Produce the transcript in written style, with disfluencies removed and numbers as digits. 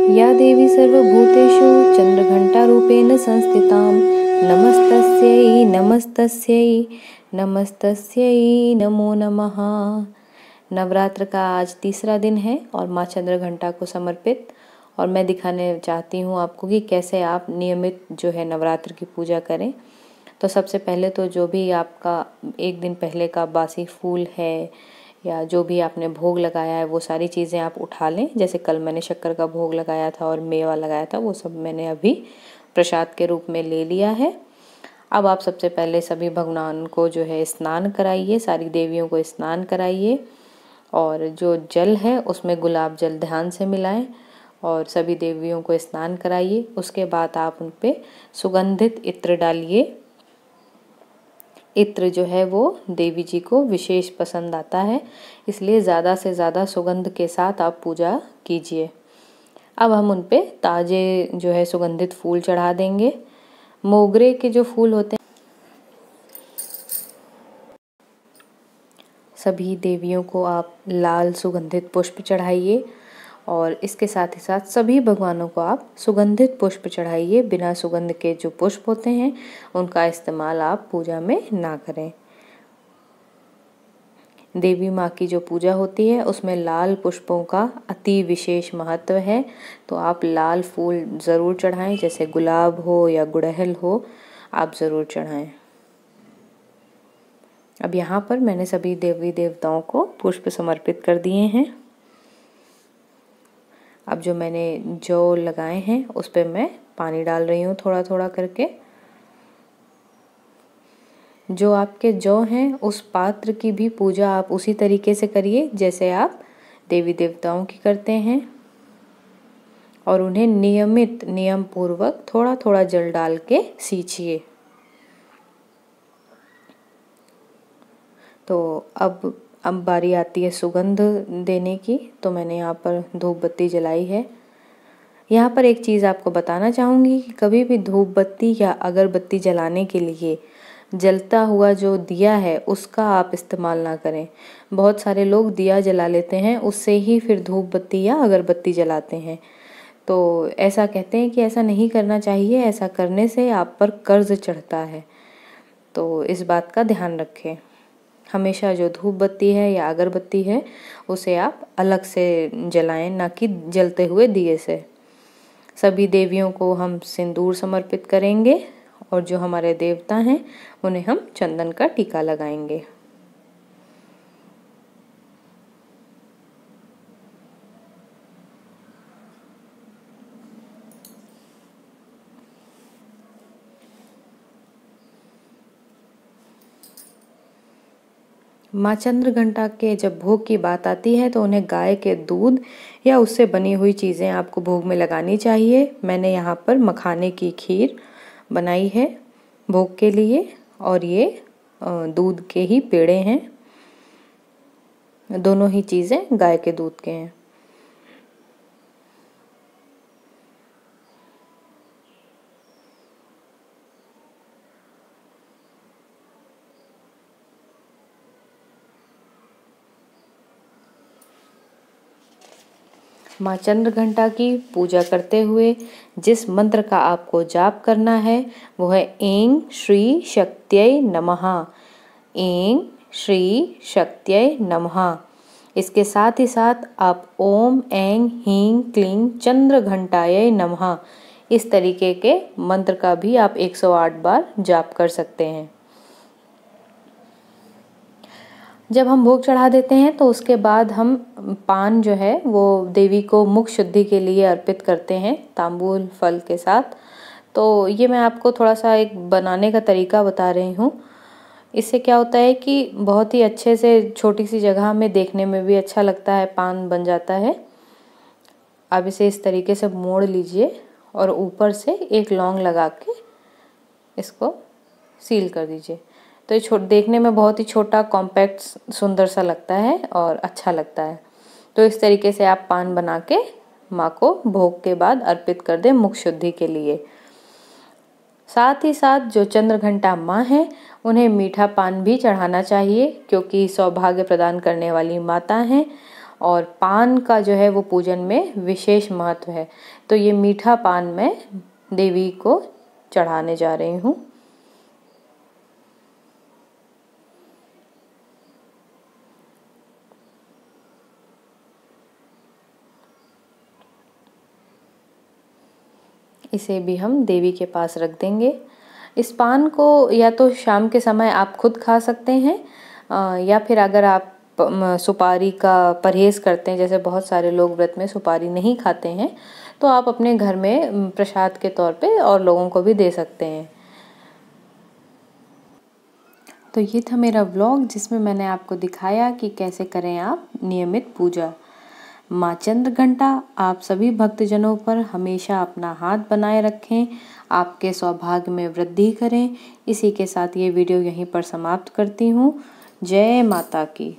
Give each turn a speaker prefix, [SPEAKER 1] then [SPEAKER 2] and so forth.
[SPEAKER 1] या देवी सर्वभूतेषु चन्द्रघण्टारूपेण संस्थितां नमस्तस्यै नमस्तस्यै नमस्तस्यै नमो नमः। नवरात्र का आज तीसरा दिन है और माँ चंद्रघंटा को समर्पित, और मैं दिखाने चाहती हूँ आपको कि कैसे आप नियमित जो है नवरात्र की पूजा करें। तो सबसे पहले तो जो भी आपका एक दिन पहले का बासी फूल है या जो भी आपने भोग लगाया है वो सारी चीज़ें आप उठा लें। जैसे कल मैंने शक्कर का भोग लगाया था और मेवा लगाया था, वो सब मैंने अभी प्रसाद के रूप में ले लिया है। अब आप सबसे पहले सभी भगवान को जो है स्नान कराइए, सारी देवियों को स्नान कराइए, और जो जल है उसमें गुलाब जल ध्यान से मिलाएं और सभी देवियों को स्नान कराइए। उसके बाद आप उन पे सुगंधित इत्र डालिए। इत्र जो है वो देवी जी को विशेष पसंद आता है, इसलिए ज़्यादा से ज़्यादा सुगंध के साथ आप पूजा कीजिए। अब हम उन पे ताजे जो है सुगंधित फूल चढ़ा देंगे। मोगरे के जो फूल होते हैं, सभी देवियों को आप लाल सुगंधित पुष्प चढ़ाइए, और इसके साथ ही साथ सभी भगवानों को आप सुगंधित पुष्प चढ़ाइए। बिना सुगंध के जो पुष्प होते हैं उनका इस्तेमाल आप पूजा में ना करें। देवी माँ की जो पूजा होती है उसमें लाल पुष्पों का अति विशेष महत्व है, तो आप लाल फूल ज़रूर चढ़ाएं। जैसे गुलाब हो या गुड़हल हो, आप ज़रूर चढ़ाएं। अब यहाँ पर मैंने सभी देवी देवताओं को पुष्प समर्पित कर दिए हैं। अब जो मैंने जौ लगाए हैं उस पर मैं पानी डाल रही हूँ थोड़ा थोड़ा करके। जो आपके जौ हैं उस पात्र की भी पूजा आप उसी तरीके से करिए जैसे आप देवी देवताओं की करते हैं, और उन्हें नियमित नियम पूर्वक थोड़ा थोड़ा जल डाल के सींचिए। तो अब बारी आती है सुगंध देने की। तो मैंने यहाँ पर धूप बत्ती जलाई है। यहाँ पर एक चीज़ आपको बताना चाहूँगी कि कभी भी धूप बत्ती या अगरबत्ती जलाने के लिए जलता हुआ जो दिया है उसका आप इस्तेमाल ना करें। बहुत सारे लोग दिया जला लेते हैं, उससे ही फिर धूप बत्ती या अगरबत्ती जलाते हैं। तो ऐसा कहते हैं कि ऐसा नहीं करना चाहिए, ऐसा करने से आप पर कर्ज चढ़ता है। तो इस बात का ध्यान रखें। हमेशा जो धूप बत्ती है या अगरबत्ती है उसे आप अलग से जलाएं, ना कि जलते हुए दिए से। सभी देवियों को हम सिंदूर समर्पित करेंगे, और जो हमारे देवता हैं उन्हें हम चंदन का टीका लगाएंगे। माँ चंद्रघंटा के जब भोग की बात आती है तो उन्हें गाय के दूध या उससे बनी हुई चीज़ें आपको भोग में लगानी चाहिए। मैंने यहाँ पर मखाने की खीर बनाई है भोग के लिए, और ये दूध के ही पेड़े हैं। दोनों ही चीज़ें गाय के दूध के हैं। माँ चंद्रघंटा की पूजा करते हुए जिस मंत्र का आपको जाप करना है वो है ऐं श्री शक्त्यै नमः। ऐं श्री शक्त्यै नमः। इसके साथ ही साथ आप ओम ऐं ह्रीं क्लीं चंद्रघंटायै नमः इस तरीके के मंत्र का भी आप 108 बार जाप कर सकते हैं। जब हम भोग चढ़ा देते हैं तो उसके बाद हम पान जो है वो देवी को मुख शुद्धि के लिए अर्पित करते हैं तांबूल फल के साथ। तो ये मैं आपको थोड़ा सा एक बनाने का तरीका बता रही हूँ। इससे क्या होता है कि बहुत ही अच्छे से छोटी सी जगह में देखने में भी अच्छा लगता है, पान बन जाता है। अब इसे इस तरीके से मोड़ लीजिए और ऊपर से एक लौंग लगा के इसको सील कर दीजिए। तो ये देखने में बहुत ही छोटा, कॉम्पैक्ट, सुंदर सा लगता है और अच्छा लगता है। तो इस तरीके से आप पान बना के माँ को भोग के बाद अर्पित कर दें मुख शुद्धि के लिए। साथ ही साथ जो चंद्रघंटा माँ है उन्हें मीठा पान भी चढ़ाना चाहिए, क्योंकि सौभाग्य प्रदान करने वाली माता हैं और पान का जो है वो पूजन में विशेष महत्व है। तो ये मीठा पान मैं देवी को चढ़ाने जा रही हूँ। इसे भी हम देवी के पास रख देंगे। इस पान को या तो शाम के समय आप खुद खा सकते हैं या फिर अगर आप सुपारी का परहेज़ करते हैं, जैसे बहुत सारे लोग व्रत में सुपारी नहीं खाते हैं, तो आप अपने घर में प्रसाद के तौर पे और लोगों को भी दे सकते हैं। तो ये था मेरा व्लॉग जिसमें मैंने आपको दिखाया कि कैसे करें आप नियमित पूजा। माँ चंद्रघंटा आप सभी भक्तजनों पर हमेशा अपना हाथ बनाए रखें, आपके सौभाग्य में वृद्धि करें। इसी के साथ ये वीडियो यहीं पर समाप्त करती हूँ। जय माता की।